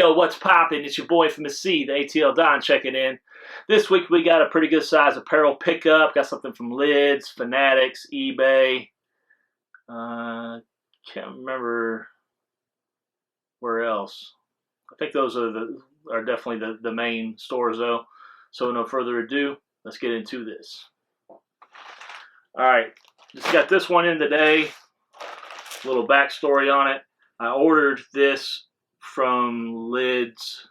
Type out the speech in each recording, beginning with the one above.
Yo, what's poppin'? It's your boy from the C, the ATL Don, checking in. This week we got a pretty good size apparel pickup. Got something from LIDS, Fanatics, eBay. Can't remember where else. I think those are definitely the main stores though. So no further ado, let's get into this. All right, just got this one in today. A little backstory on it. I ordered this from LIDS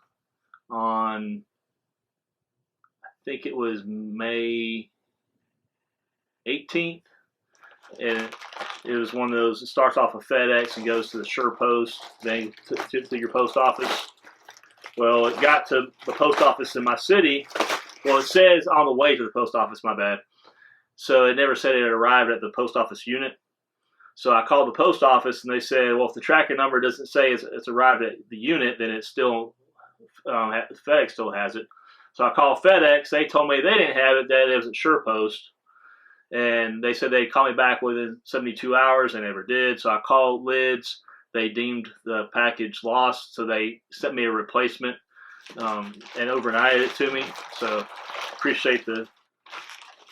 on, I think it was May 18th, and it was one of those, it starts off with FedEx and goes to the SurePost, then to your post office. Well, it got to the post office in my city. Well, it says on the way to the post office, my bad. So it never said it had arrived at the post office unit. So I called the post office and they said, well, if the tracking number doesn't say it's arrived at the unit, then it's still, FedEx still has it. So I called FedEx. They told me they didn't have it, that it was at SurePost. And they said they'd call me back within 72 hours. They never did. So I called LIDS. They deemed the package lost. So they sent me a replacement and overnighted it to me. So appreciate the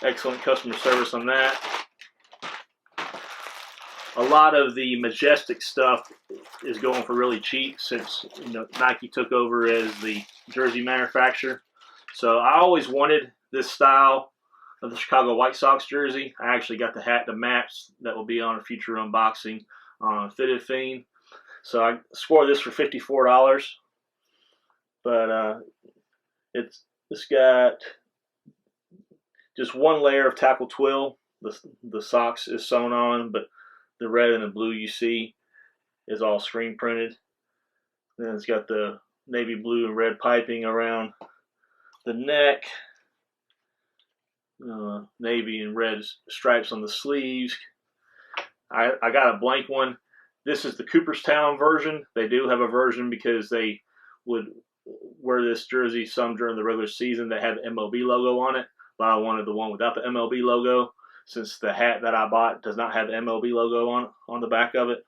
excellent customer service on that. A lot of the Majestic stuff is going for really cheap since Nike took over as the jersey manufacturer. So I always wanted this style of the Chicago White Sox jersey. I actually got the hat to match that will be on a future unboxing on Fitted Fiend. So I scored this for $54. But it's got just one layer of tackle twill. The socks is sewn on, but the red and the blue you see is all screen printed. Then it's got the navy blue and red piping around the neck. Navy and red stripes on the sleeves. I got a blank one. This is the Cooperstown version. They do have a version because they would wear this jersey some during the regular season that had the MLB logo on it, but I wanted the one without the MLB logo, since the hat that I bought does not have the MLB logo on the back of it.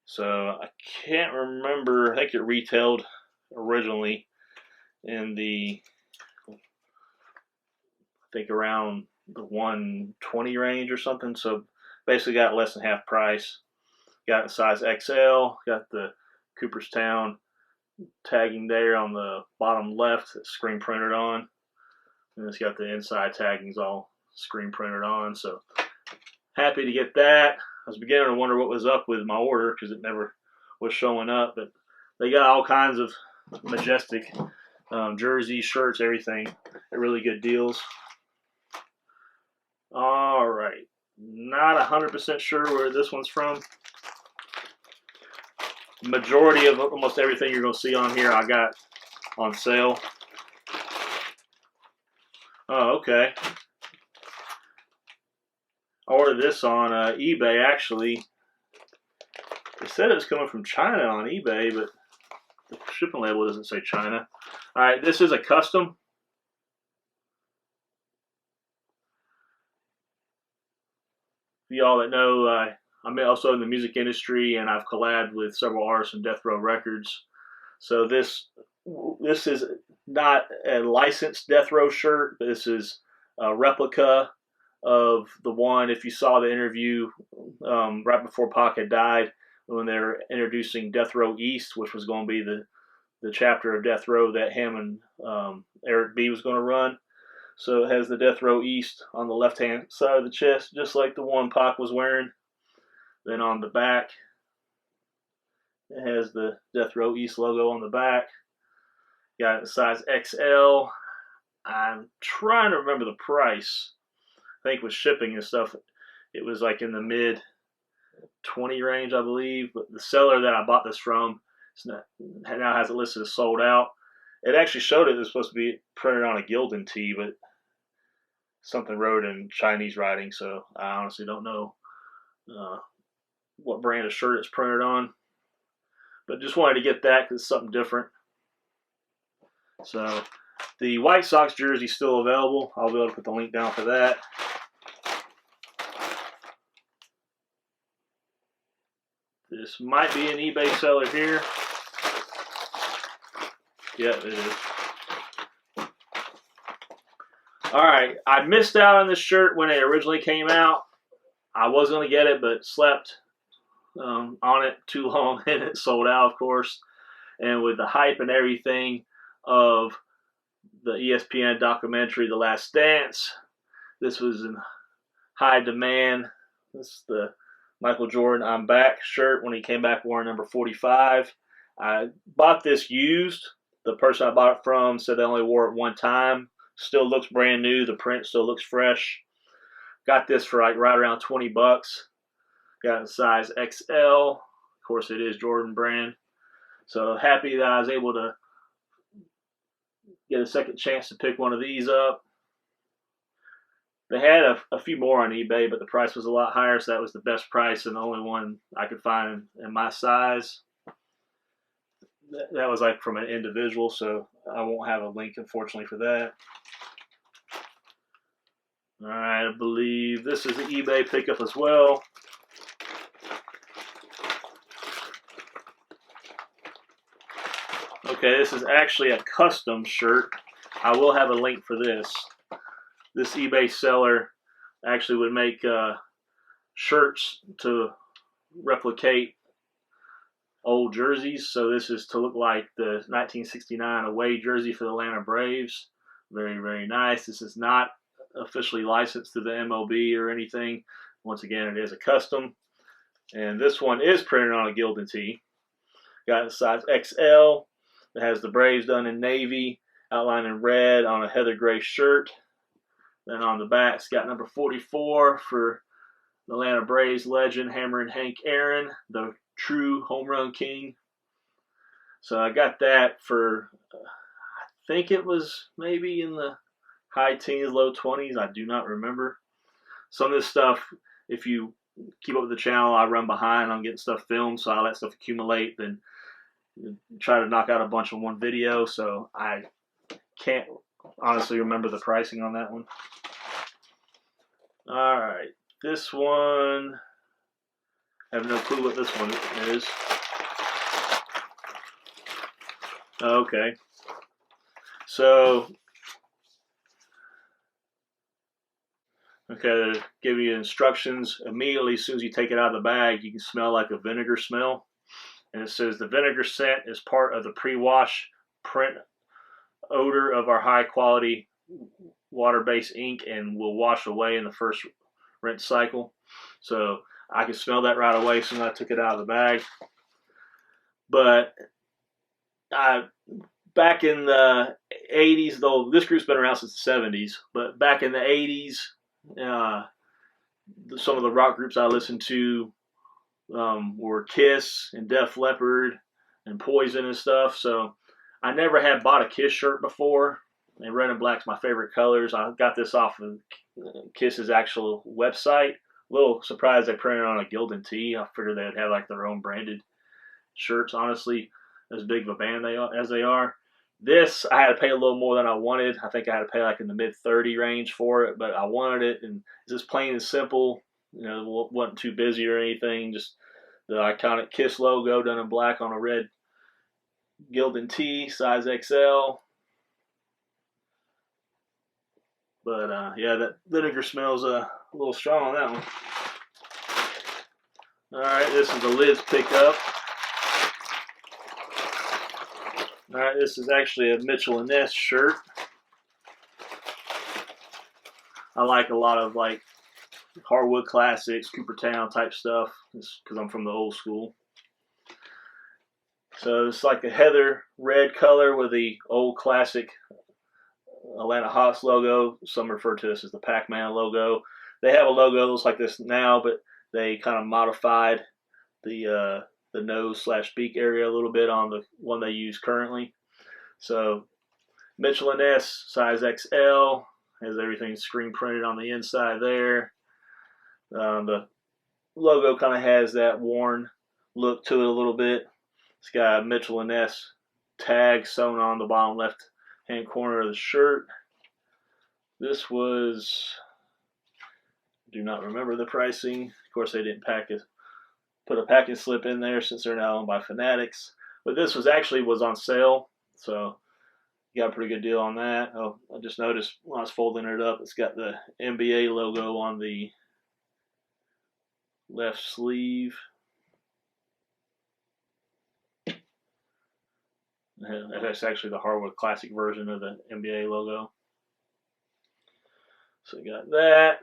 So I can't remember. I think it retailed originally in the, I think around the 120 range or something. So basically got less than half price. Got a size XL. Got the Cooperstown tagging there on the bottom left, that's screen printed on. And it's got the inside taggings all screen printed on. So happy to get that. I was beginning to wonder what was up with my order because it never was showing up, but they got all kinds of Majestic jerseys, shirts, everything at really good deals. All right, not 100% sure where this one's from. Majority of almost everything you're going to see on here I got on sale. Oh, okay. I ordered this on eBay, actually. It said it was coming from China on eBay, but the shipping label doesn't say China. All right, this is a custom. For y'all that know, I'm also in the music industry, and I've collabed with several artists in Death Row Records. So this is not a licensed Death Row shirt. This is a replica of the one, if you saw the interview right before Pac had died, when they were introducing Death Row East, which was going to be the chapter of Death Row that him and Eric B was going to run. So it has the Death Row East on the left-hand side of the chest, just like the one Pac was wearing. Then on the back, it has the Death Row East logo on the back. Got a size XL. I'm trying to remember the price. I think with shipping and stuff, it was like in the mid 20 range, I believe. But the seller that I bought this from now has it listed as sold out. It actually showed it was supposed to be printed on a Gildan tee, but something wrote in Chinese writing, so I honestly don't know what brand of shirt it's printed on. But just wanted to get that because it's something different. So the White Sox jersey is still available. I'll be able to put the link down for that. This might be an eBay seller here. Yeah, it is. Alright, I missed out on this shirt when it originally came out. I was going to get it, but slept on it too long and it sold out, of course. And with the hype and everything of the ESPN documentary, The Last Dance, this was in high demand. This is the Michael Jordan I'm Back shirt when he came back wearing number 45. I bought this used. The person I bought it from said they only wore it one time. Still looks brand new. The print still looks fresh. Got this for like right around 20 bucks. Got a size XL. Of course, it is Jordan brand. So happy that I was able to get a second chance to pick one of these up. They had a few more on eBay, but the price was a lot higher, so that was the best price and the only one I could find in my size. That was like from an individual, so I won't have a link, unfortunately, for that. All right, I believe this is an eBay pickup as well. Okay, this is actually a custom shirt. I will have a link for this. This eBay seller actually would make shirts to replicate old jerseys. So this is to look like the 1969 away jersey for the Atlanta Braves. Very, very nice. This is not officially licensed to the MLB or anything. Once again, it is a custom. And this one is printed on a Unltd. Got a size XL. It has the Braves done in navy, outlined in red on a heather gray shirt. Then on the back, it's got number 44 for the Atlanta Braves legend, Hammerin' Hank Aaron, the true home run king. So I got that for, I think it was maybe in the high teens, low 20s. I do not remember. Some of this stuff, if you keep up with the channel, I run behind on getting stuff filmed, so I let stuff accumulate, then try to knock out a bunch in one video, so I can't honestly remember the pricing on that one. Alright, this one, I have no clue what this one is. Okay, so they give you instructions. Immediately as soon as you take it out of the bag, you can smell like a vinegar smell. And it says the vinegar scent is part of the pre-wash print odor of our high-quality water-based ink and will wash away in the first rinse cycle. So I could smell that right away as soon as I took it out of the bag. But back in the 80s, though this group's been around since the 70s, but back in the 80s, some of the rock groups I listened to were Kiss and Def Leppard and Poison and stuff. So I never had bought a Kiss shirt before, and red and black's my favorite colors. I got this off of Kiss's actual website. A little surprised they printed on a Unltd. I figured they'd have like their own branded shirts, honestly, as big of a band as they are. This, I had to pay a little more than I wanted. I think I had to pay like in the mid-30 range for it, but I wanted it, and it's just plain and simple. You know, wasn't too busy or anything. Just the iconic Kiss logo done in black on a red Unltd, size XL. But yeah, that vinegar smells a little strong on that one. Alright, this is the LIDS pickup. Alright, this is actually a Mitchell & Ness shirt. I like a lot of like hardwood classics, Coopertown type stuff, because I'm from the old school. So it's like a heather red color with the old classic Atlanta Hawks logo. Some refer to this as the Pac-Man logo. They have a logo that looks like this now, but they kind of modified the nose/beak area a little bit on the one they use currently. So Mitchell & Ness, size XL, has everything screen printed on the inside there. The logo kind of has that worn look to it a little bit. It's got a Mitchell & Ness tag sewn on the bottom left hand corner of the shirt. This was, do not remember the pricing. Of course, they didn't put a packing slip in there since they're now owned by Fanatics. But this was on sale, so got a pretty good deal on that. Oh, I just noticed when I was folding it up, it's got the NBA logo on the left sleeve. That's actually the hardwood classic version of the NBA logo. So we got that.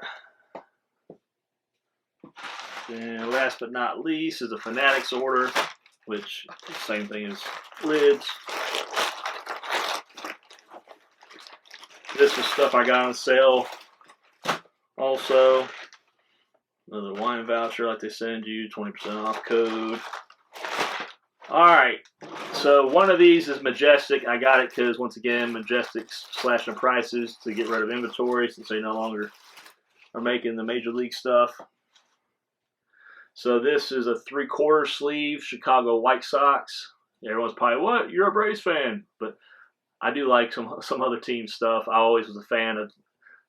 And last but not least is a Fanatics order, which is the same thing as LIDS. This is stuff I got on sale. Also, another wine voucher like they send you, 20% off code. Alright, so one of these is Majestic. I got it because, once again, Majestic's slashing prices to get rid of inventory since they no longer are making the Major League stuff. So this is a 3/4 sleeve Chicago White Sox. Everyone's probably, what? You're a Braves fan. But I do like some other team stuff. I always was a fan of,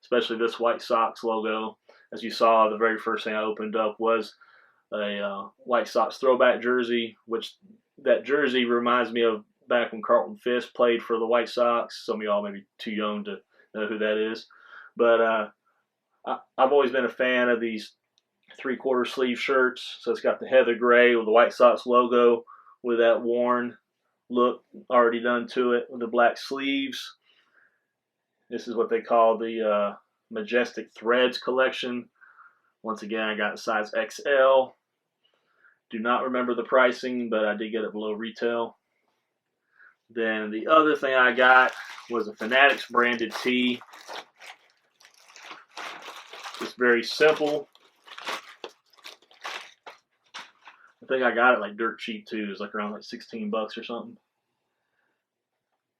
especially this White Sox logo. As you saw, the very first thing I opened up was a White Sox throwback jersey, which that jersey reminds me of back when Carlton Fisk played for the White Sox. Some of y'all may be too young to know who that is. But I've always been a fan of these 3/4 sleeve shirts. So it's got the heather gray with the White Sox logo with that worn look already done to it with the black sleeves. This is what they call the Majestic Threads collection. Once again, I got a size XL. Do not remember the pricing, but I did get it below retail. Then the other thing I got was a Fanatics branded tee. Just very simple. I think I got it like dirt cheap too. It's like around like 16 bucks or something.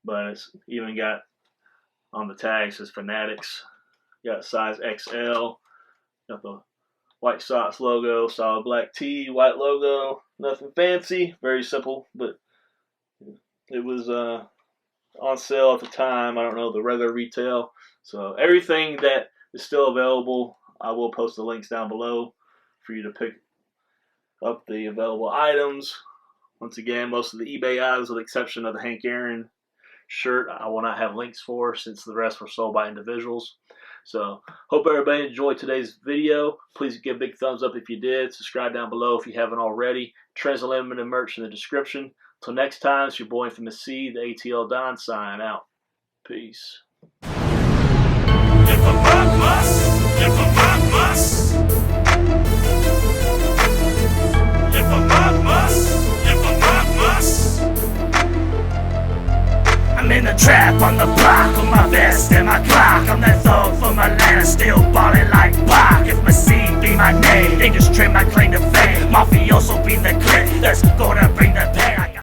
But it's even got on the tag, says Fanatics. Got size XL. Got the White Sox logo, solid black tee, white logo. Nothing fancy, very simple, but it was on sale at the time. I don't know the regular retail. So everything that is still available, I will post the links down below for you to pick up the available items. Once again, most of the eBay items, with the exception of the Hank Aaron shirt, I will not have links for since the rest were sold by individuals. So, hope everybody enjoyed today's video. Please give a big thumbs up if you did. Subscribe down below if you haven't already. Trenz Unltd merch in the description. Till next time, it's your boy Infamous C, the ATL Don, sign out. Peace. I'm in the trap on the block with my vest and my Glock. I'm that thug for my land, still ballin' like